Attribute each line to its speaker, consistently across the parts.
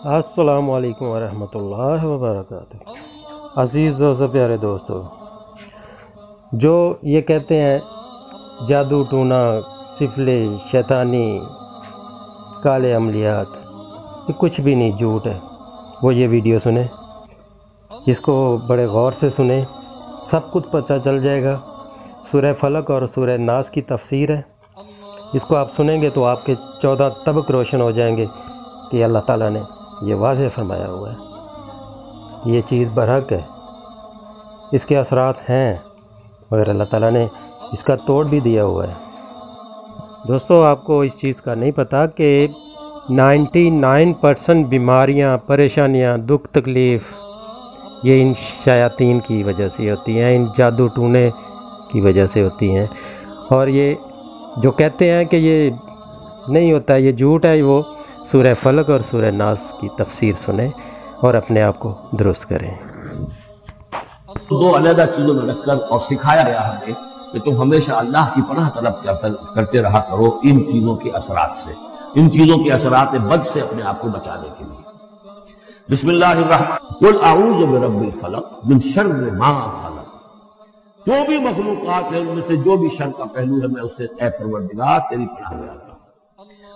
Speaker 1: السلام علیکم ورحمۃ اللہ وبرکاتہ۔ عزیز دوستو، پیارے دوستو، جو یہ کہتے ہیں جادو ٹونا، سفلے، شیطانی، کالے عملیات، یہ کچھ بھی نہیں، جھوٹ ہے۔ وہ یہ ویڈیو سنیں، اس کو بڑے غور سے سنیں، سب کچھ پتہ چل جائے گا۔ سورہ فلق اور سورہ ناس کی تفسیر ہے، اس کو آپ سنیں گے تو آپ کے 14 طبق روشن ہو جائیں گے کہ اللہ تعالیٰ نے یہ واضح فرمایا ہوا ہے، یہ چیز برحق ہے، اس کے اثرات ہیں، مگر اللہ تعالیٰ نے اس کا توڑ بھی دیا ہوا ہے۔ دوستو، آپ کو اس چیز کا نہیں پتہ کہ 99% بیماریاں، پریشانیاں، دکھ تکلیف یہ ان شیاطین کی وجہ سے ہوتی ہیں، ان جادو ٹونے کی وجہ سے ہوتی ہیں۔ اور یہ جو کہتے ہیں کہ یہ نہیں ہوتا، یہ جھوٹ ہے۔ وہ سورہ فلق اور سورہ ناس کی تفسیر سنیں اور اپنے آپ کو درست کریں۔
Speaker 2: دو علیحدہ چیزوں میں رکھ کر اور سکھایا گیا ہمیں کہ تم ہمیشہ اللہ کی پناہ طلب کرتے رہا کرو ان چیزوں کے اثرات سے، ان چیزوں کے اثرات بد سے اپنے آپ کو بچانے کے لیے۔ بسم اللہ الرحمن قل اعوذ برب الفلق من شر ما خلق۔ جو بھی مخلوقات ہیں ان میں سے جو بھی شر کا پہلو ہے، میں اس سے اے پروردگار تیری پناہ میں آتا ہوں۔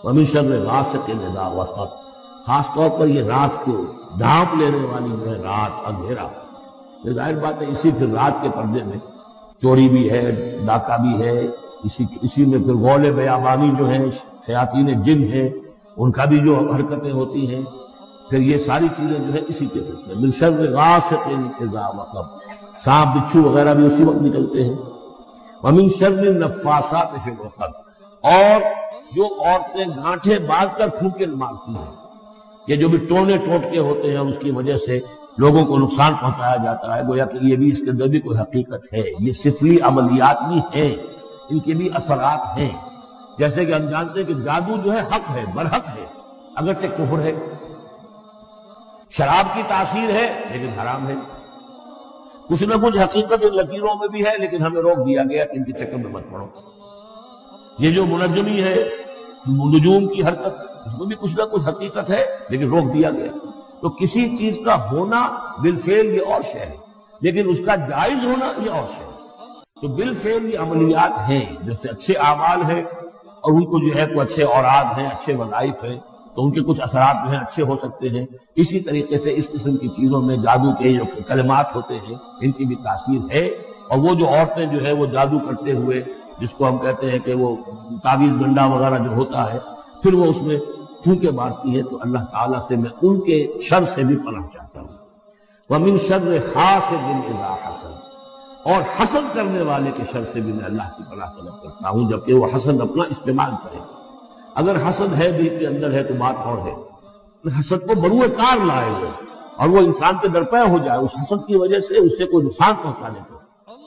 Speaker 2: ومن شر غاسق اذا وقب، خاص طور پر یہ رات کو ڈھانپ لینے والی جو ہے رات، اندھیرا۔ یہ ظاہر بات ہے، اسی پھر رات کے پردے میں چوری بھی ہے، ڈاکہ بھی ہے، اسی میں پھر غول بیابانی جو ہیں، شیاطین جن ہیں، ان کا بھی جو حرکتیں ہوتی ہیں، پھر یہ ساری چیزیں جو ہے اسی کے سلسلے۔ من شر غاسق اذا وقب، سانپ بچھو وغیرہ بھی اسی وقت نکلتے ہیں۔ ومن شر النفاثات فی العقد، اور جو عورتیں گانٹھیں باندھ کر پھونکے مارتی ہیں، یہ جو بھی ٹونے ٹوٹکے ہوتے ہیں اور اس کی وجہ سے لوگوں کو نقصان پہنچایا جاتا ہے، گویا کہ یہ بھی اس کے اندر بھی کوئی حقیقت ہے، یہ سفلی عملیات بھی ہیں، ان کے بھی اثرات ہیں۔ جیسے کہ ہم جانتے ہیں کہ جادو جو ہے حق ہے، برحق ہے، اگرچہ کفر ہے۔ شراب کی تاثیر ہے لیکن حرام ہے۔ کچھ نہ کچھ حقیقت ان لکیروں میں بھی ہے، لیکن ہمیں روک دیا گیا کہ ان کے چکر میں مت پڑو۔ یہ جو منجمی ہے، نجوم کی حرکت، اس میں بھی کچھ نہ کچھ حقیقت ہے لیکن روک دیا گیا۔ تو کسی چیز کا ہونا بالفعل یہ اور شے ہے، لیکن اس کا جائز ہونا یہ اور شے ہے۔ تو بالفعل یہ عملیات ہیں، جیسے اچھے اعمال ہیں اور ان کو جو ہے کوئی اچھے اوراد ہیں، اچھے وظائف ہیں، تو ان کے کچھ اثرات جو ہیں اچھے ہو سکتے ہیں۔ اسی طریقے سے اس قسم کی چیزوں میں جادو کے جو کلمات ہوتے ہیں ان کی بھی تاثیر ہے۔ اور وہ جو عورتیں جو ہے وہ جادو کرتے ہوئے، جس کو ہم کہتے ہیں کہ وہ تعویذ گنڈا وغیرہ جو ہوتا ہے، پھر وہ اس میں پھونکے مارتی ہے، تو اللہ تعالیٰ سے میں ان کے شر سے بھی پناہ چاہتا ہوں۔ وَمِن شَرِّ حَاسِدٍ إِذَا حَسَدَ، اور حسد کرنے والے کے شر سے بھی میں اللہ کی پناہ طلب کرتا ہوں، جبکہ وہ حسد اپنا استعمال کرے۔ اگر حسد ہے دل کے اندر ہے تو بات اور ہے، حسد کو بروئے کار لائے ہوئے اور وہ انسان پہ درپے ہو جائے اس حسد کی وجہ سے اسے کوئی نقصان پہنچانے کو،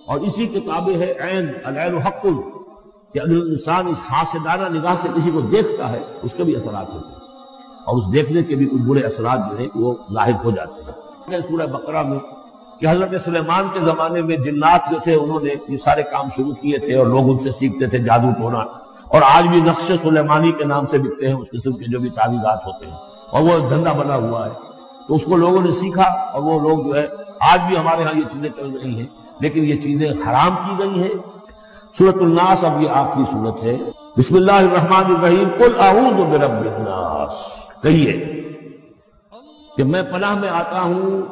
Speaker 2: اور اسی کے تابع ہے عین، العین حق، کہ اگر انسان اس حاسدانہ نگاہ سے کسی کو دیکھتا ہے اس کے بھی اثرات ہوتے ہیں، اور اس دیکھنے کے بھی کچھ برے اثرات جو ہیں وہ ظاہر ہو جاتے ہیں۔ سورہ بقرہ میں کہ حضرت سلیمان کے زمانے میں جنات جو تھے انہوں نے یہ سارے کام شروع کیے تھے اور لوگ ان سے سیکھتے تھے جادو ٹونا، اور آج بھی نقش سلیمانی کے نام سے بکتے ہیں اس قسم کے جو بھی تعویذات ہوتے ہیں، اور وہ دھندا بنا ہوا ہے۔ تو اس کو لوگوں نے سیکھا اور وہ لوگ جو ہے آج بھی ہمارے ہاں یہ چیزیں چل رہی ہیں، لیکن یہ چیزیں حرام کی گئی ہیں۔ سورۃ الناس اب یہ آخری سورت ہے۔ بسم اللہ الرحمن الرحیم قل اعوذ برب الناس، کہیے کہ میں پناہ میں آتا ہوں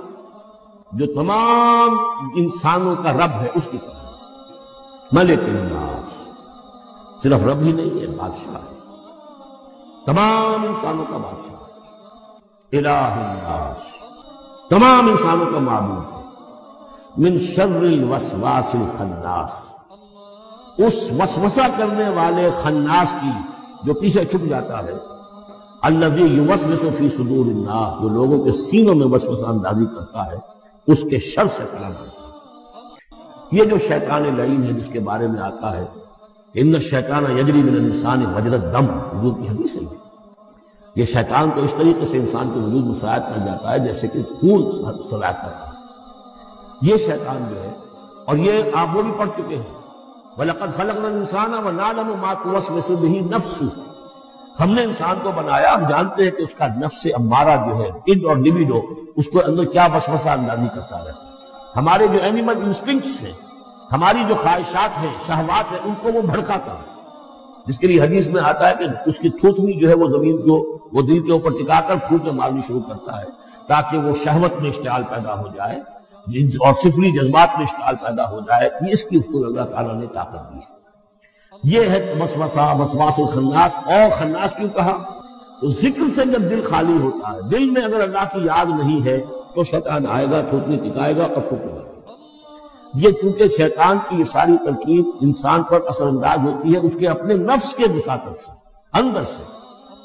Speaker 2: جو تمام انسانوں کا رب ہے، اس کی پناہ۔ ملک الناس، صرف رب ہی نہیں ہے، بادشاہ ہے، تمام انسانوں کا بادشاہ ہے، الہ الناس، تمام انسانوں کا معبود ہے۔ من شر الوسواس الخناس، اس وسوسہ کرنے والے خناس کی جو پیچھے چھپ جاتا ہے، الذی یوسوس فی صدور الناس، جو لوگوں کے سینوں میں وسوسہ اندازی کرتا ہے، اس کے شر سے پناہ مانگتا ہے۔ یہ جو شیطان لعین ہے جس کے بارے میں آتا ہے ان الشیطان یجری من الانسان مجری الدم، حضور کی حدیث ہے، یہ شیطان تو اس طریقے سے انسان کے وجود میں سرایت کر جاتا ہے جیسے کہ خون سرایت کرتا ہے۔ یہ شیطان جو ہے، اور یہ آپ وہ بھی پڑھ چکے ہیں، وَلَقَدْ خَلَقْنَا الْإِنسَانَ وَنَعْلَمُ مَا تُوَسْوِسُ بِهِ نَفْسُهُ، ہم نے انسان کو بنایا، ہم جانتے ہیں کہ اس کا نفس امارہ جو ہے، اڈ اور لبیڈو، اس کو اندر کیا وسوسہ اندازی کرتا رہتا ہے۔ ہمارے جو اینیمل انسٹنکٹس ہیں، ہماری جو خواہشات ہیں، شہوات ہیں، ان کو وہ بھڑکاتا ہے، جس کے لیے حدیث میں آتا ہے کہ اس کی تھوتنی جو ہے وہ زمین کو، وہ دل کے اوپر ٹکا کر پھوٹیں مارنی شروع کرتا ہے تاکہ وہ شہوت میں اشتعال پیدا ہو جائے اور سفلی جذبات میں اشتعال پیدا ہو جائے۔ یہ اس کی اس کو اللہ تعالیٰ نے طاقت دی ہے۔ یہ ہے وسوسہ، وسواس الخناس۔ اور خناس کیوں کہا؟ تو ذکر سے جب دل خالی ہوتا ہے، دل میں اگر اللہ کی یاد نہیں ہے تو شیطان آئے گا، تھوتنی ٹکائے گا اور پھوٹے گا۔ یہ چونکہ شیطان کی یہ ساری ترکیب انسان پر اثر انداز ہوتی ہے اس کے اپنے نفس کے وساطت سے، اندر سے،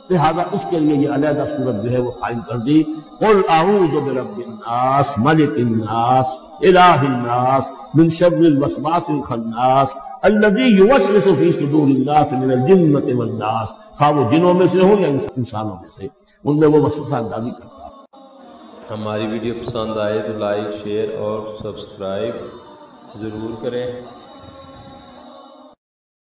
Speaker 2: لہذا اس کے لیے یہ علیحدہ صورت جو ہے وہ قائم کر دی۔ قل اعوذ برب الناس ملک الناس الہ الناس من شر الوسواس الخناس الذی یوسوس فی صدور الناس من الجنۃ والناس، خواہ وہ جنوں میں سے ہو یا انسانوں میں سے، ان میں وہ وسوسہ اندازی کرتا ہے۔
Speaker 3: ہماری ویڈیو پسند آئے تو لائک، شیئر اور سبسکرائب ضرور کریں۔